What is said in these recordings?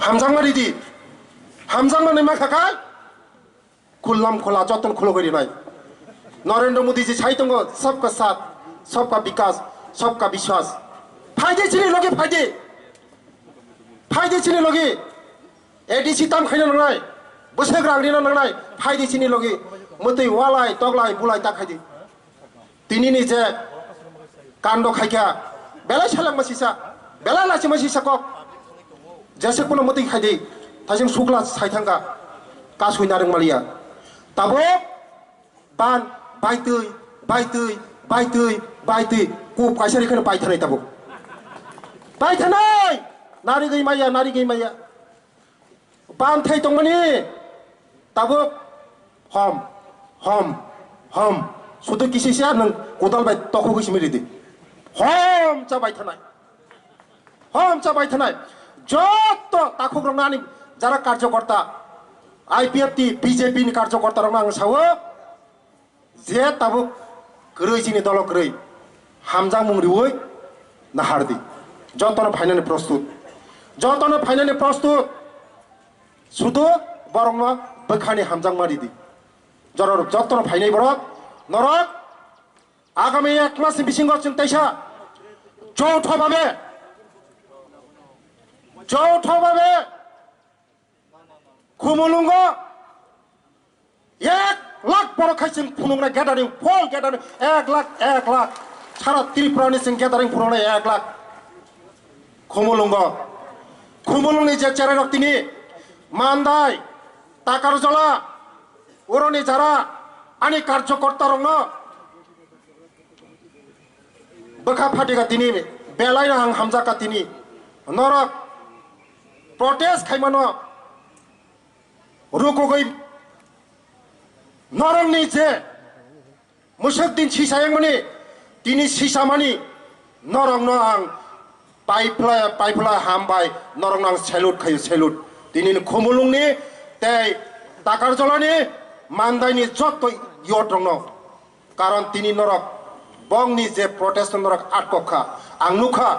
हामजांमारि दी हामजांमारि मा खाकाय खुल्लाम खोला जतन खुलो करी नाय नरेंद्र मोदी जी छाई तंगो सबका साथ सबका विकास सबका विश्वास फायदे चिनी लगे फायदे चिनी लगे एडीसी ताम खाइना नंगनाय बोसोग्रा आंदिना नंगनाय फायदे चिनी लगे मते वालाय तगलाय बुलाय ताखायदि तिनिनि जे कांडो खाइका बेलाय सालाम मसिसा बेला लासि मसिसा कक जैसे कोनो मते खायदि थाजों सुग्ला साइथांगा कासुइ नारं मालिया ताबो बान बायतै को काइसारिखौनो बायथारनाय ताबो बायथारनाय नारि गैमाया बान थै दंमोनि ताबो हम सुदु किसिसा नों कोदाल बाय तखौ गसिमिरिदि हम चा बायथानाय যত তাকুক রংনানি যারা কার্যকর্তা আইপিএফটি বিজেপি नि কার্যকর্তা রং आं सावो जे ताबो ग्रै जिनि दल ग्रै हामजां मुंरिवै नाहारदि जतन फाइनानि प्रस्तुत सुदु बरंग बखानि हामजां मारिदि जरर जतन फाइनाय बरक नरक आगामी 1 मास बिसिंग चिंताइसा যৌথভাবে খুমুলুঙ্গ 1 লাখ বড় খাইছেন ফুনুংনা গ্যাদারিং ফল গ্যাদারিং 1 লাখ সারা ত্রিপুরানি সিং গ্যাদারিং ফুনুংনা 1 লাখ খুমুলুংনি যে চেরারক তিনি মানদাই টাকার জলা ওরনি যারা আনি কার্যকর্তা রং বখা ফাটিকা তিনি বেলাই রাং হামজাকা তিনি নরক protest खाइमानो रुकोगै नरंनि जे मुसुकदिन सिसायंमनि तिनि सिसामानि नरंनो आं पाइपला हामबाय नरंनो आं सेलुट तिनि खुमुलुंनि ते ताकारजलानि मानदायनि जत यट रंनो कारण तिनि नरक बंगनि जे protest नरक आटकखा आं नुखा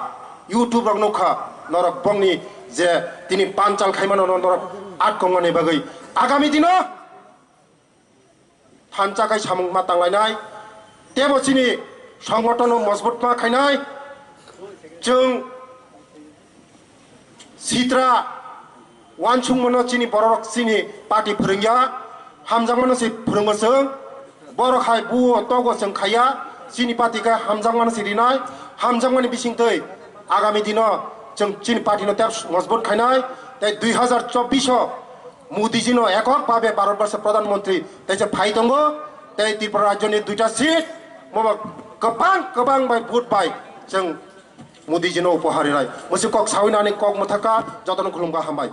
YouTube रंग नुखा नरक बंगनि जे तिनी पांचाल खाइमानो नरक आटकंगनि बागै आगामी दिनो थानचाखाय सामुं मातांलायनाय तेबसिनि संगठन मजबुत मा खायनाय जों सित्रा वानसुं मनो चिनि बरक चिनि पार्टी फोरोंया हामजांमानसि फोरोंगोसों बरखाय बुओ तगोसों खाया चिनि पार्टीखा हामजांमानसि रिनाय हामजांमानि बिसिंतै आगामी दिनो जों चीन पार्टी तेब मजबूत खायनाय 2024 मोदी जी एকক भावे भारतवर्ष प्रधानमंत्री तैसे फाइ दङ त्रिपुरा राज्यनि 2टा सीट गोबां बाय भोट बाय जों मोदी जी उपहार होनाय मोनसे कक सावैनानै कक मोथाका जतन खुलुमगा हामबाय।